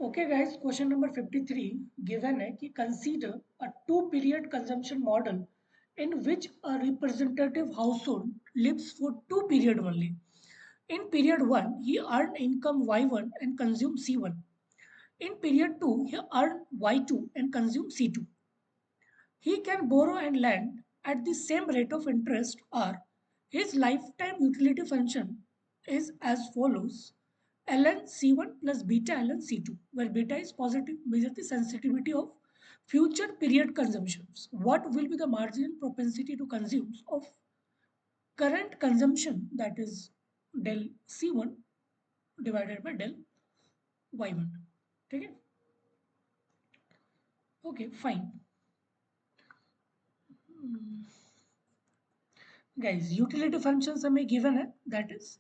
Okay guys, question number 53 given है कि consider a two-period consumption model in which a representative household lives for two period only. In period 1, he earned income Y1 and consumed C1. In period 2, he earned Y2 and consumed C2. He can borrow and lend at the same rate of interest or his lifetime utility function is as follows: ln C1 plus beta ln C2, where beta is positive, measures the sensitivity of future period consumptions. What will be the marginal propensity to consume of current consumption, that is del C1 divided by del Y1. ठीक है? Okay, fine. Guys, utility functions हमें given है, that is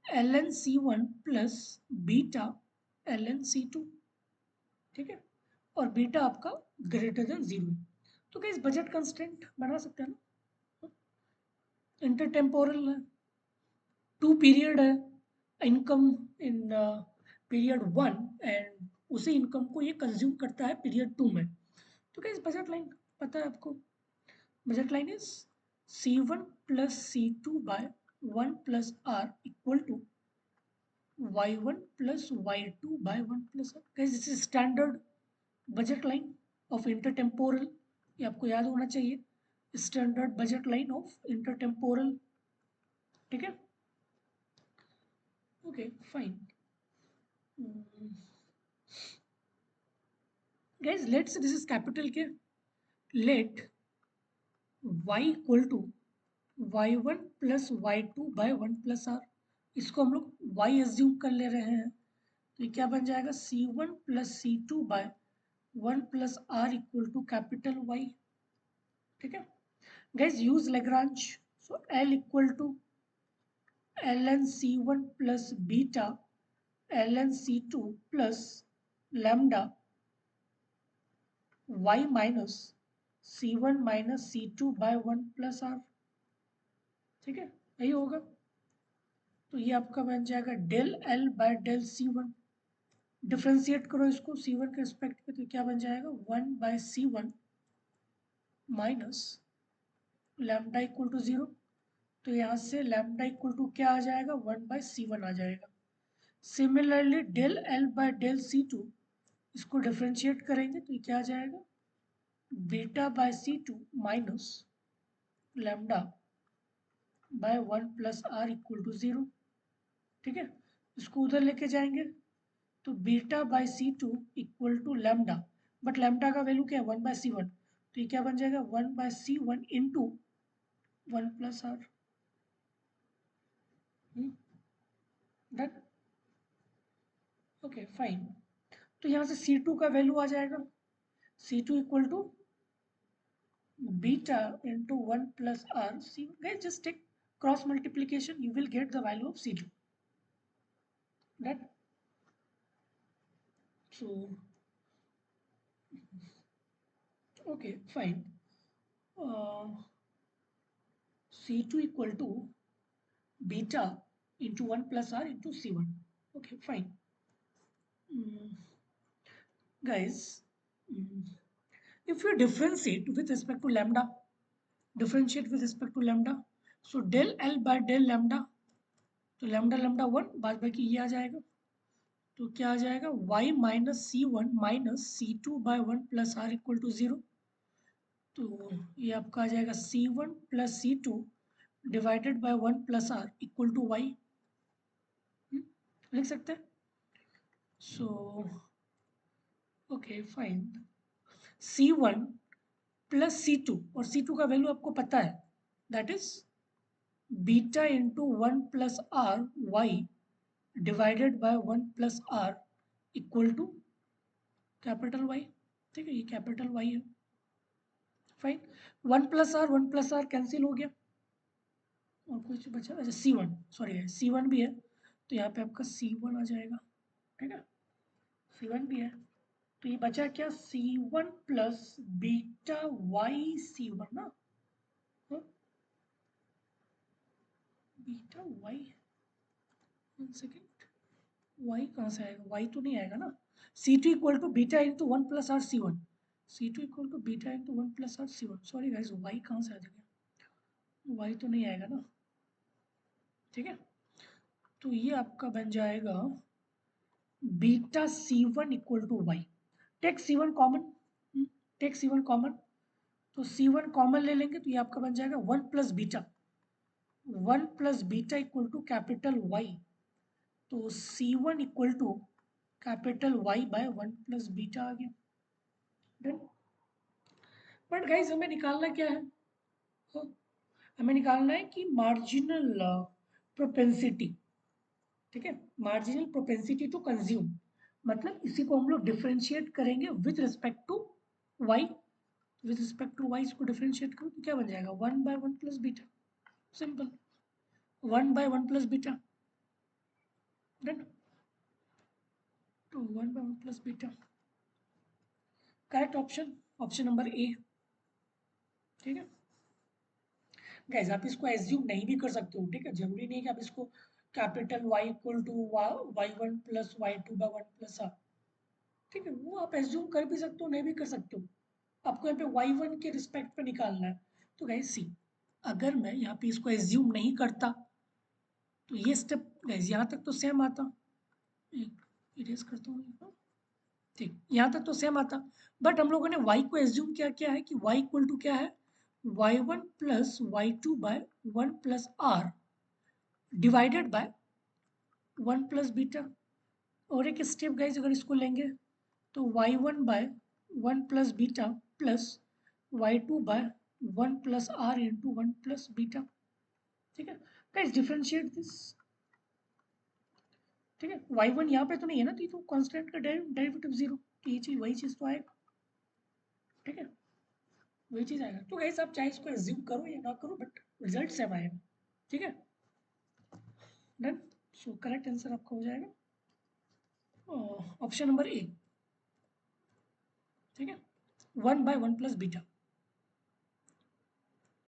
ln C1 plus beta ln C2. ठीक है, और beta आपका greater than zero है. तो गाइस बजट कंस्टेंट बना सकते हैं ना, इंटरटेम्पोरल है, टू पीरियड है, income in period one and उसी इनकम को ये कंज्यूम करता है पीरियड टू में. तो गाइस बजट लाइन पता है आपको, budget line is C1 plus C2 by 1 plus R equal to Y1 plus Y2 by 1 plus R. Guys, this is standard budget line of intertemporal. ये आपको याद होना चाहिए, standard budget line of intertemporal. ठीक है, okay fine. Guys let's, this is capital K, let y equal to y1 plus y2 by 1 plus r. इसको हम लोग y एज्यूम कर ले रहे हैं, तो ये क्या बन जाएगा C1 plus C2 by 1 plus r equal to capital Y. ठीक है guys, use Lagrange. So L equal to ln C1 plus beta ln C2 plus lambda y minus C1 minus C2 by 1 plus r. ठीक है, यही होगा. तो ये आपका बन जाएगा del L by del C1. Differentiate करो इसको C1 के रिस्पेक्ट पे, तो क्या बन जाएगा 1 by C1 minus lambda equal to zero. तो यहाँ से लैम्डा इक्वल टू क्या आ जाएगा 1 बाय C1 आ जाएगा. Similarly del L by del C2, इसको डिफ्रेंशिएट करेंगे तो ये क्या आ जाएगा beta by C2 minus lambda by 1 plus R equal to zero. ठीक है, इसको उधर लेके जाएंगे तो beta by C2 equal to lambda, but lambda का वैल्यू क्या है 1 बाय C1, तो ये क्या बन जाएगा 1 by C1 into 1 plus R. Done, okay fine. तो यहाँ से C2 का वैल्यू आ जाएगा C2 equal to beta into 1 plus R. C, guys just take cross multiplication, you will get the value of C2. Done. So okay fine, C2 equal to beta into 1 plus R into C1. Okay fine. Guys, if you differentiate with respect to lambda, differentiate with respect to lambda, so del L by del lambda, तो lambda lambda 1 बाद बाकी ये आ जाएगा, तो क्या आ जाएगा y minus C1 minus C2 by 1 plus R equal to zero. तो ये आपका आ जाएगा C1 plus C2 divided by 1 plus R equal to Y. लिख सकते हैं. So okay fine, C1 plus C2, और C2 का वैल्यू आपको पता है, that is beta into 1 plus R Y divided by 1 plus R equal to capital Y. ठीक है, ये कैपिटल Y है. फाइन, 1 प्लस आर कैंसिल हो गया, और कुछ बचा, अच्छा C1, सॉरी C1 भी है, तो यहाँ पे आपका C1 आ जाएगा. ठीक है, C1 भी है, तो ये बचा क्या C1 plus beta Y C1 ना, बीटा Y, 1 सेकेंड, y कहाँ से आएगा, y तो नहीं आएगा ना। c2 equal to beta into 1 plus R c1, c2 equal to beta into 1 plus R c1। Sorry guys, y कहाँ से आ जाएगा, y तो नहीं आएगा ना, ठीक है। तो ये आपका बन जाएगा beta c1 equal to Y. Take c1 common, take c1 common, तो c1 कॉमन ले लेंगे तो ये आपका बन जाएगा 1 plus beta, 1 plus beta equal to capital Y. तो c1 equal to capital Y by 1 plus beta आ गया, डन। बट गाइस हमें निकालना क्या है, हाँ, हमें निकालना है कि मार्जिनल प्रोपेंसिटी, ठीक है, मार्जिनल प्रोपेंसिटी टू कंज्यूम, मतलब इसी को हम लोग डिफरेंशिएट करेंगे with respect to Y. With respect to Y इसको डिफरेंशिएट करो तो क्या बन जाएगा, 1 by 1 plus beta, simple, 1 by 1 plus beta, done. तो 1 by 1 plus beta, correct option, option number A, ठीक है। गाइस आप इसको एज्यूम नहीं भी कर सकते हो, ठीक है, जरूरी नहीं कि आप इसको capital Y equal to Y one plus Y two by one plus R, ठीक है, वो आप एज्यूम कर भी सकते हो नहीं भी कर सकते हो, आपको यहाँ पे y1 के रिस्पेक्ट पे निकालना है। तो गाइस सी, अगर मैं यहाँ पे इसको एज्यूम नहीं करता तो ये स्टेप गाइस यहाँ तक तो सेम आता, एक इरेज करता हूँ, ठीक, यहाँ तक तो सेम आता। बट हम लोगों ने y को एज्यूम किया, क्या है कि y इक्वल टू क्या है, y1 plus Y two by 1 plus R divided by 1 plus beta. और एक स्टेप गाइस अगर इसको लेंगे तो y1 by 1 plus beta plus y2 by 1 plus R into 1 plus beta, ठीक है। गाइस डिफरेंशिएट दिस, ठीक है, y1 यहाँ पे तो नहीं है ना, तो ये तो कांस्टेंट का डेरिवेटिव जीरो, तो ये चीज वही चीज तो आएगा, ठीक है, वही चीज आएगा। तो गाइस आप चाहे इसको एज्यूम करो या ना करो बट रिजल्ट सेम आएगा, ठीक है, डन। सो करेक्ट आंसर आपका हो जाएगा ऑप्शन नंबर ए, ठीक है, 1 बाय 1 प्लस बीटा।